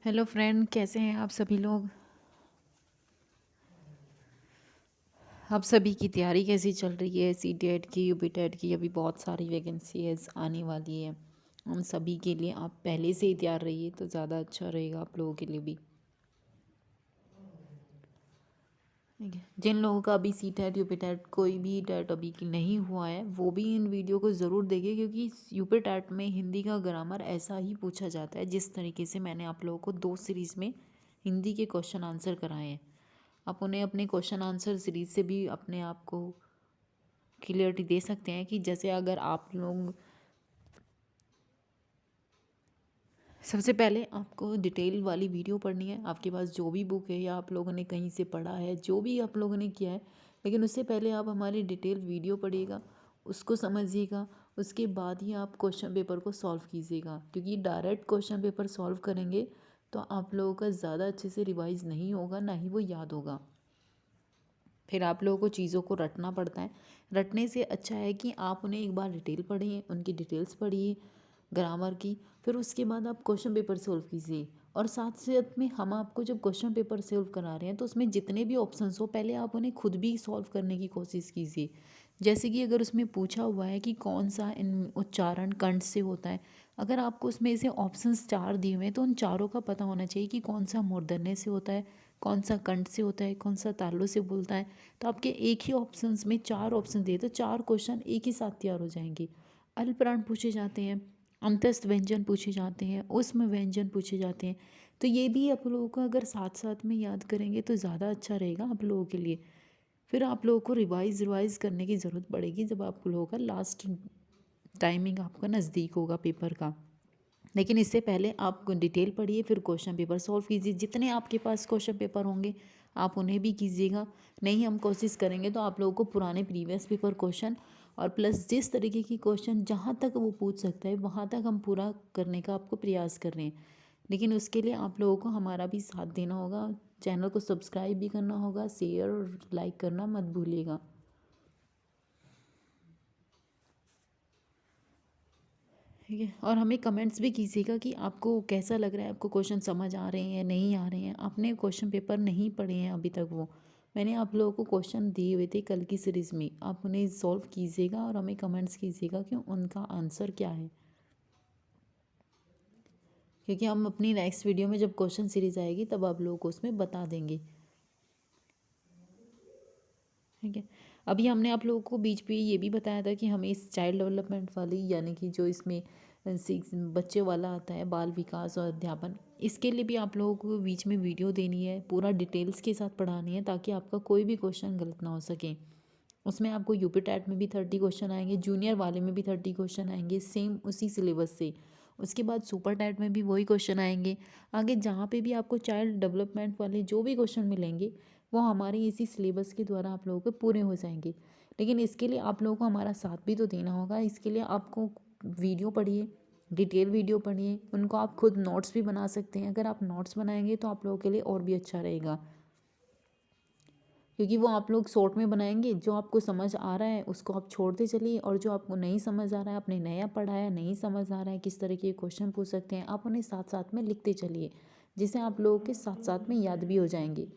Hello friend, कैसे हैं आप सभी लोग। आप सभी की तैयारी कैसी चल रही है। सी टेट की, यूपी टेट की अभी बहुत सारी वैकेंसीज आने वाली है। हम सभी के लिए आप पहले से ही तैयार रहिए तो ज़्यादा अच्छा रहेगा आप लोगों के लिए भी। ठीक है, जिन लोगों का अभी सी टेट यूपी टेट कोई भी टेट अभी की नहीं हुआ है वो भी इन वीडियो को ज़रूर देखें, क्योंकि यूपी टेट में हिंदी का ग्रामर ऐसा ही पूछा जाता है जिस तरीके से मैंने आप लोगों को 2 सीरीज़ में हिंदी के क्वेश्चन आंसर कराए हैं। आप उन्हें अपने क्वेश्चन आंसर सीरीज से भी अपने आप को क्लियरिटी दे सकते हैं कि जैसे अगर आप लोग सबसे पहले आपको डिटेल वाली वीडियो पढ़नी है। आपके पास जो भी बुक है या आप लोगों ने कहीं से पढ़ा है, जो भी आप लोगों ने किया है, लेकिन उससे पहले आप हमारी डिटेल वीडियो पढ़िएगा, उसको समझिएगा। उसके बाद ही आप क्वेश्चन पेपर को सॉल्व कीजिएगा, क्योंकि डायरेक्ट क्वेश्चन पेपर सॉल्व करेंगे तो आप लोगों का ज़्यादा अच्छे से रिवाइज नहीं होगा, ना ही वो याद होगा। फिर आप लोगों को चीज़ों को रटना पड़ता है। रटने से अच्छा है कि आप उन्हें एक बार डिटेल पढ़िए, उनकी डिटेल्स पढ़िए ग्रामर की, फिर उसके बाद आप क्वेश्चन पेपर सॉल्व कीजिए। और साथ साथ में हम आपको जब क्वेश्चन पेपर सॉल्व करा रहे हैं तो उसमें जितने भी ऑप्शंस हो पहले आप उन्हें खुद भी सॉल्व करने की कोशिश कीजिए। जैसे कि अगर उसमें पूछा हुआ है कि कौन सा इन उच्चारण कंठ से होता है, अगर आपको उसमें से ऑप्शंस 4 दिए हुए हैं तो उन चारों का पता होना चाहिए कि कौन सा मूर्धन्य से होता है, कौन सा कंठ से होता है, कौन सा तालु से बोलता है। तो आपके एक ही ऑप्शंस में 4 ऑप्शन दिए तो 4 क्वेश्चन एक ही साथ तैयार हो जाएंगे। अल्पप्राण पूछे जाते हैं, अंतस्थ व्यंजन पूछे जाते हैं, ऊष्म व्यंजन पूछे जाते हैं। तो ये भी आप लोगों को अगर साथ साथ में याद करेंगे तो ज़्यादा अच्छा रहेगा आप लोगों के लिए। फिर आप लोगों को रिवाइज करने की ज़रूरत पड़ेगी जब आप लोगों का लास्ट टाइमिंग आपका नज़दीक होगा पेपर का। लेकिन इससे पहले आप डिटेल पढ़िए, फिर क्वेश्चन पेपर सॉल्व कीजिए। जितने आपके पास क्वेश्चन पेपर होंगे आप उन्हें भी कीजिएगा। नहीं, हम कोशिश करेंगे तो आप लोगों को पुराने प्रीवियस पेपर क्वेश्चन और प्लस जिस तरीके की क्वेश्चन जहाँ तक वो पूछ सकता है वहाँ तक हम पूरा करने का आपको प्रयास कर रहे हैं। लेकिन उसके लिए आप लोगों को हमारा भी साथ देना होगा। चैनल को सब्सक्राइब भी करना होगा, शेयर और लाइक करना मत भूलिएगा। ठीक है, और हमें कमेंट्स भी कीजिएगा कि आपको कैसा लग रहा है, आपको क्वेश्चन समझ आ रहे हैं नहीं आ रहे हैं। आपने क्वेश्चन पेपर नहीं पढ़े हैं अभी तक, वो मैंने आप लोगों को क्वेश्चन दिए हुए थे कल की सीरीज़ में, आप उन्हें सॉल्व कीजिएगा और हमें कमेंट्स कीजिएगा कि उनका आंसर क्या है। क्योंकि हम अपनी नेक्स्ट वीडियो में जब क्वेश्चन सीरीज़ आएगी तब आप लोगों को उसमें बता देंगे। ठीक है, अभी हमने आप लोगों को बीच पे ये भी बताया था कि हमें इस चाइल्ड डेवलपमेंट वाली, यानी कि जो इसमें बच्चे वाला आता है बाल विकास और अध्यापन, इसके लिए भी आप लोगों को बीच में वीडियो देनी है, पूरा डिटेल्स के साथ पढ़ानी है ताकि आपका कोई भी क्वेश्चन गलत ना हो सके। उसमें आपको यूपी टैट में भी 30 क्वेश्चन आएंगे, जूनियर वाले में भी 30 क्वेश्चन आएंगे सेम उसी सिलेबस से। उसके बाद सुपर टैट में भी वही क्वेश्चन आएंगे। आगे जहाँ पे भी आपको चाइल्ड डेवलपमेंट वाले जो भी क्वेश्चन मिलेंगे वो हमारे इसी सिलेबस के द्वारा आप लोगों के पूरे हो जाएंगे। लेकिन इसके लिए आप लोगों को हमारा साथ भी तो देना होगा। इसके लिए आपको वीडियो पढ़िए, डिटेल वीडियो पढ़िए, उनको आप खुद नोट्स भी बना सकते हैं। अगर आप नोट्स बनाएंगे तो आप लोगों के लिए और भी अच्छा रहेगा, क्योंकि वो आप लोग शॉर्ट में बनाएंगे। जो आपको समझ आ रहा है उसको आप छोड़ते चलिए, और जो आपको नहीं समझ आ रहा है, आपने नया पढ़ा है नहीं समझ आ रहा है किस तरह के क्वेश्चन पूछ सकते हैं, आप उन्हें साथ साथ में लिखते चलिए, जिससे आप लोगों के साथ साथ में याद भी हो जाएंगे।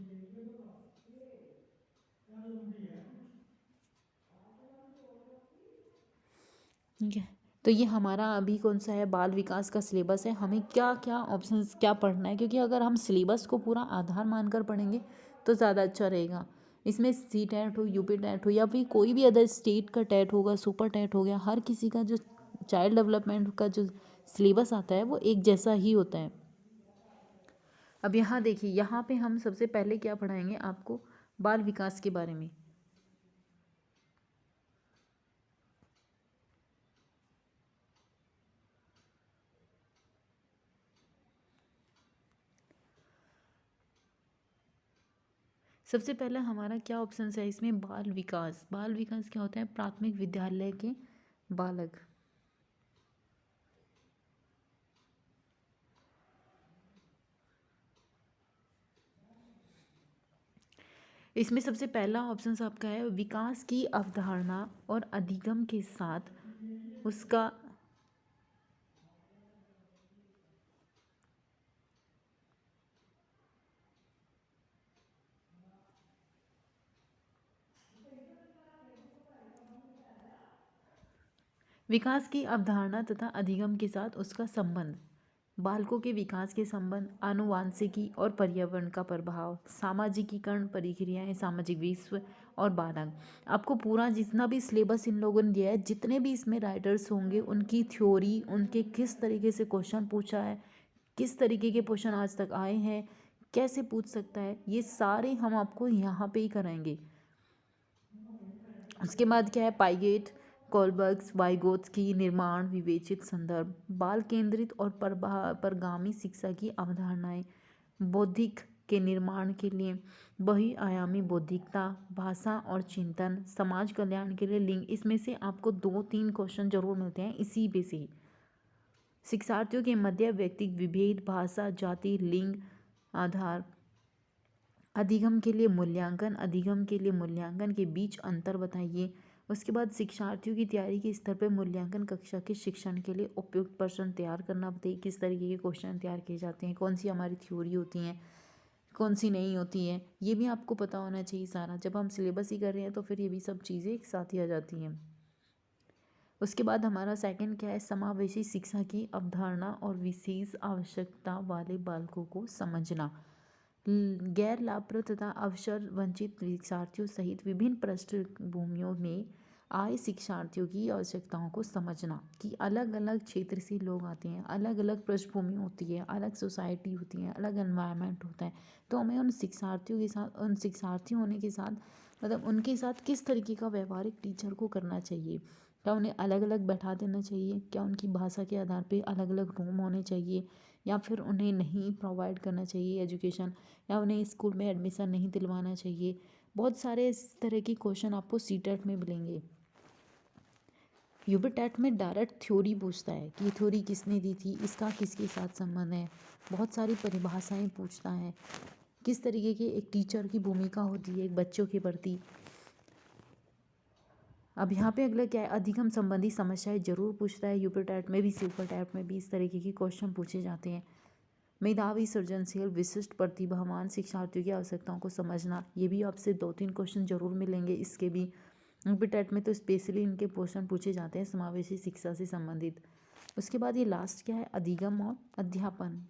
ठीक है, तो ये हमारा अभी कौन सा है, बाल विकास का सिलेबस है। हमें क्या क्या ऑप्शंस क्या पढ़ना है, क्योंकि अगर हम सिलेबस को पूरा आधार मानकर पढ़ेंगे तो ज़्यादा अच्छा रहेगा। इसमें सी टेट हो, यूपी टेट हो, या फिर कोई भी अदर स्टेट का टेट होगा, सुपर टेट हो गया, हर किसी का जो चाइल्ड डेवलपमेंट का जो सिलेबस आता है वो एक जैसा ही होता है। अब यहाँ देखिए, यहाँ पे हम सबसे पहले क्या पढ़ाएंगे आपको, बाल विकास के बारे में। सबसे पहला हमारा क्या ऑप्शन है इसमें, बाल विकास। बाल विकास क्या होता है, प्राथमिक विद्यालय के बालक। इसमें सबसे पहला ऑप्शन आपका है विकास की अवधारणा और अधिगम के साथ उसका। विकास की अवधारणा तथा अधिगम के साथ उसका संबंध। बालकों के विकास के संबंध, आनुवांशिकी और पर्यावरण का प्रभाव, सामाजिकीकरण प्रक्रियाएं, सामाजिक विश्व और बालक। आपको पूरा जितना भी सिलेबस इन लोगों ने दिया है, जितने भी इसमें राइटर्स होंगे, उनकी थ्योरी, उनके किस तरीके से क्वेश्चन पूछा है, किस तरीके के क्वेश्चन आज तक आए हैं, कैसे पूछ सकता है, ये सारे हम आपको यहाँ पे ही कराएंगे। उसके बाद क्या है, पाइगेट, कोलबर्ग्स, वाइगोत्स्की, निर्माण, विवेचित संदर्भ, बाल केंद्रित और परगामी शिक्षा की अवधारणाएं, बौद्धिक के निर्माण के लिए बहुआयामी बौद्धिकता, भाषा और चिंतन, समाज कल्याण के लिए लिंग। इसमें से आपको 2-3 क्वेश्चन जरूर मिलते हैं इसी पे से ही। शिक्षार्थियों के मध्य व्यक्तिगत विभेद, भाषा, जाति, लिंग आधार, अधिगम के लिए मूल्यांकन, अधिगम के लिए मूल्यांकन के बीच अंतर बताइए। उसके बाद शिक्षार्थियों की तैयारी के स्तर पर मूल्यांकन कक्षा के शिक्षण के लिए उपयुक्त प्रश्न तैयार करना बताइए। किस तरीके के क्वेश्चन तैयार किए जाते हैं, कौन सी हमारी थ्योरी होती हैं, कौन सी नहीं होती है, ये भी आपको पता होना चाहिए सारा। जब हम सिलेबस ही कर रहे हैं तो फिर ये भी सब चीज़ें एक साथ ही आ जाती हैं। उसके बाद हमारा सेकंड क्या है, समावेशी शिक्षा की अवधारणा और विशेष आवश्यकता वाले बालकों को समझना। गैर लाभप्रद तथा अवसर वंचित शिक्षार्थियों सहित विभिन्न पृष्ठभूमियों में आए शिक्षार्थियों की आवश्यकताओं को समझना कि अलग अलग क्षेत्र से लोग आते हैं, अलग अलग पृष्ठभूमि होती है, अलग सोसाइटी होती है, अलग एनवायरनमेंट होता है। तो हमें उन शिक्षार्थियों के साथ, उन शिक्षार्थी होने के साथ, मतलब उनके साथ किस तरीके का व्यवहारिक टीचर को करना चाहिए। क्या उन्हें अलग अलग बैठा देना चाहिए, क्या उनकी भाषा के आधार पर अलग अलग रूम होने चाहिए, या फिर उन्हें नहीं प्रोवाइड करना चाहिए एजुकेशन, या उन्हें स्कूल में एडमिशन नहीं दिलवाना चाहिए। बहुत सारे इस तरह के क्वेश्चन आपको सीटेट में मिलेंगे। यूपी टेट में डायरेक्ट थ्योरी पूछता है कि थ्योरी किसने दी थी, इसका किसके साथ संबंध है। बहुत सारी परिभाषाएं पूछता है, किस तरीके की एक टीचर की भूमिका होती है एक बच्चों के प्रति। अब यहाँ पे अगला क्या है, अधिगम संबंधी समस्याएं जरूर पूछता है। यूपी टेट में भी, सुपर टेट में भी इस तरीके के क्वेश्चन पूछे जाते हैं। मेधावी, सृजनशील, विशिष्ट प्रतिभावान शिक्षार्थियों की आवश्यकताओं को समझना, ये भी आपसे 2-3 क्वेश्चन जरूर मिलेंगे। इसके भी यूपी टेट में तो स्पेशली इनके क्वेश्चन पूछे जाते हैं समावेशी शिक्षा से संबंधित। उसके बाद ये लास्ट क्या है, अधिगम और अध्यापन।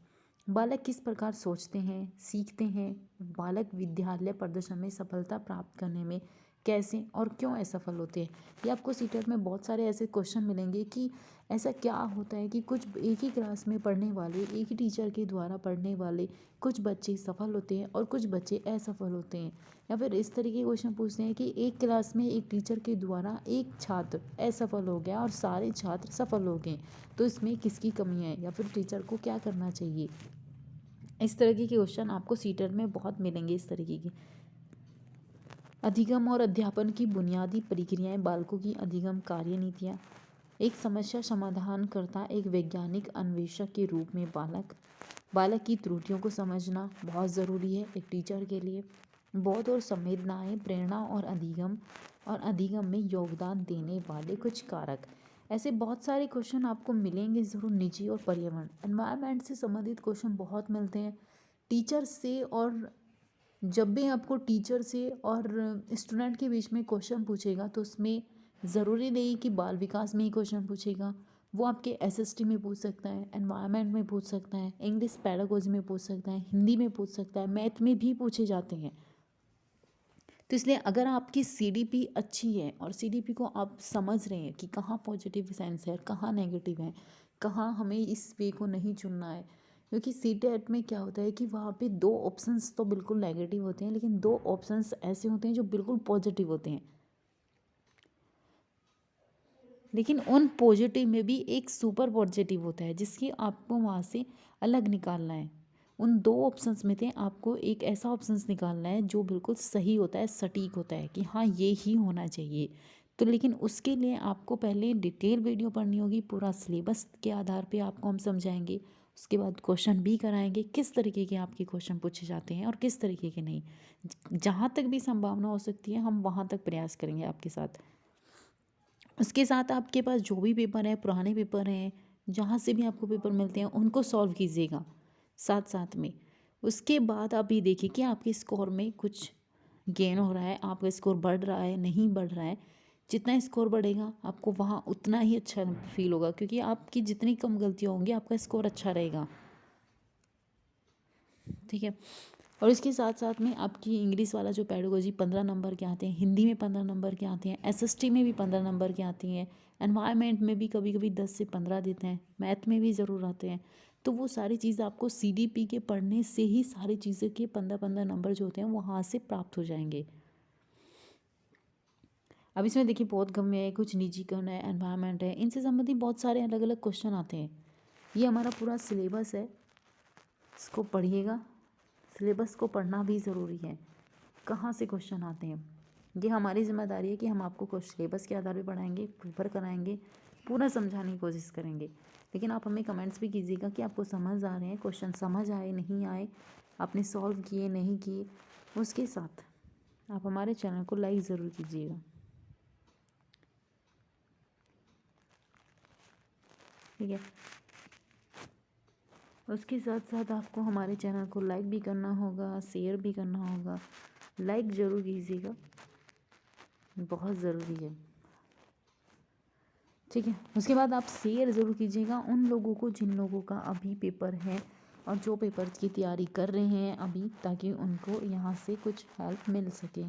बालक किस प्रकार सोचते हैं, सीखते हैं, बालक विद्यालय प्रदर्शन में सफलता प्राप्त करने में कैसे और क्यों असफल होते हैं। ये आपको सीटेट में बहुत सारे ऐसे क्वेश्चन मिलेंगे कि ऐसा क्या होता है कि कुछ एक ही क्लास में पढ़ने वाले, एक ही टीचर के द्वारा पढ़ने वाले कुछ बच्चे सफल होते हैं और कुछ बच्चे असफल होते हैं। या फिर इस तरीके के क्वेश्चन पूछते हैं कि एक क्लास में एक टीचर के द्वारा एक छात्र असफल हो गया और सारे छात्र सफल हो गए, तो इसमें किसकी कमी है, या फिर टीचर को क्या करना चाहिए। इस तरीके के क्वेश्चन आपको सीटेट में बहुत मिलेंगे इस तरीके के। अधिगम और अध्यापन की बुनियादी प्रक्रियाएं, बालकों की अधिगम कार्यनीतियाँ। एक समस्या समाधान करता एक वैज्ञानिक अन्वेषक के रूप में बालक की त्रुटियों को समझना बहुत ज़रूरी है एक टीचर के लिए। बोध और संवेदनाएं, प्रेरणा और अधिगम में योगदान देने वाले कुछ कारक। ऐसे बहुत सारे क्वेश्चन आपको मिलेंगे ज़रूर। निजी और पर्यावरण, एनवायरनमेंट से संबंधित क्वेश्चन बहुत मिलते हैं टीचर से। और जब भी आपको टीचर से और स्टूडेंट के बीच में क्वेश्चन पूछेगा तो उसमें ज़रूरी नहीं कि बाल विकास में ही क्वेश्चन पूछेगा। वो आपके एसएसटी में पूछ सकता है, एनवायरनमेंट में पूछ सकता है, इंग्लिश पैडागोजी में पूछ सकता है, हिंदी में पूछ सकता है, मैथ में भी पूछे जाते हैं। तो इसलिए अगर आपकी सीडीपी अच्छी है और सीडीपी को आप समझ रहे हैं कि कहाँ पॉजिटिव सेंस है, कहाँ नेगेटिव है, कहाँ हमें इस वे को नहीं चुनना है। क्योंकि सीटेट में क्या होता है कि वहाँ पे 2 ऑप्शंस तो बिल्कुल नेगेटिव होते हैं, लेकिन 2 ऑप्शंस ऐसे होते हैं जो बिल्कुल पॉजिटिव होते हैं। लेकिन उन पॉजिटिव में भी एक सुपर पॉजिटिव होता है जिसकी आपको वहाँ से अलग निकालना है। उन 2 ऑप्शंस में थे, आपको एक ऐसा ऑप्शंस निकालना है जो बिल्कुल सही होता है, सटीक होता है कि हाँ ये ही होना चाहिए। तो लेकिन उसके लिए आपको पहले डिटेल वीडियो पढ़नी होगी, पूरा सिलेबस के आधार पे आपको हम समझाएंगे। उसके बाद क्वेश्चन भी कराएंगे, किस तरीके के आपके क्वेश्चन पूछे जाते हैं और किस तरीके के नहीं। जहाँ तक भी संभावना हो सकती है हम वहाँ तक प्रयास करेंगे आपके साथ। उसके साथ आपके पास जो भी पेपर है, पुराने पेपर हैं, जहाँ से भी आपको पेपर मिलते हैं उनको सॉल्व कीजिएगा साथ साथ में। उसके बाद आप ये देखिए कि आपके स्कोर में कुछ गेन हो रहा है, आपका स्कोर बढ़ रहा है नहीं बढ़ रहा है। जितना स्कोर बढ़ेगा आपको वहाँ उतना ही अच्छा फील होगा, क्योंकि आपकी जितनी कम गलतियाँ होंगी आपका स्कोर अच्छा रहेगा। ठीक है। और इसके साथ साथ में आपकी इंग्लिश वाला जो पेडागोजी 15 नंबर के आते हैं, हिंदी में 15 नंबर के आते हैं, एसएसटी में भी 15 नंबर के आती हैं, एनवायरनमेंट में भी कभी कभी 10 से 15 देते हैं, मैथ में भी ज़रूर आते हैं। तो वो सारी चीज़ें आपको सीडीपी के पढ़ने से ही सारी चीज़ें के 15-15 नंबर जो होते हैं वहाँ से प्राप्त हो जाएंगे। अब इसमें देखिए बोधगम्य है, कुछ निजीकरण है, एनवायरनमेंट है, इनसे संबंधित बहुत सारे अलग अलग क्वेश्चन आते हैं। ये हमारा पूरा सिलेबस है, इसको पढ़िएगा। सिलेबस को पढ़ना भी ज़रूरी है, कहाँ से क्वेश्चन आते हैं ये हमारी जिम्मेदारी है कि हम आपको सिलेबस के आधार पर पढ़ाएंगे, प्रिपेयर कराएंगे, पूरा समझाने की कोशिश करेंगे। लेकिन आप हमें कमेंट्स भी कीजिएगा कि आपको समझ आ रहे हैं, क्वेश्चन समझ आए नहीं आए, आपने सॉल्व किए नहीं किए। उसके साथ आप हमारे चैनल को लाइक ज़रूर कीजिएगा। ठीक है। उसके साथ साथ आपको हमारे चैनल को लाइक भी करना होगा, शेयर भी करना होगा। लाइक ज़रूर कीजिएगा, बहुत ज़रूरी है। ठीक है। उसके बाद आप शेयर ज़रूर कीजिएगा उन लोगों को जिन लोगों का अभी पेपर है और जो पेपर की तैयारी कर रहे हैं अभी, ताकि उनको यहाँ से कुछ हेल्प मिल सके।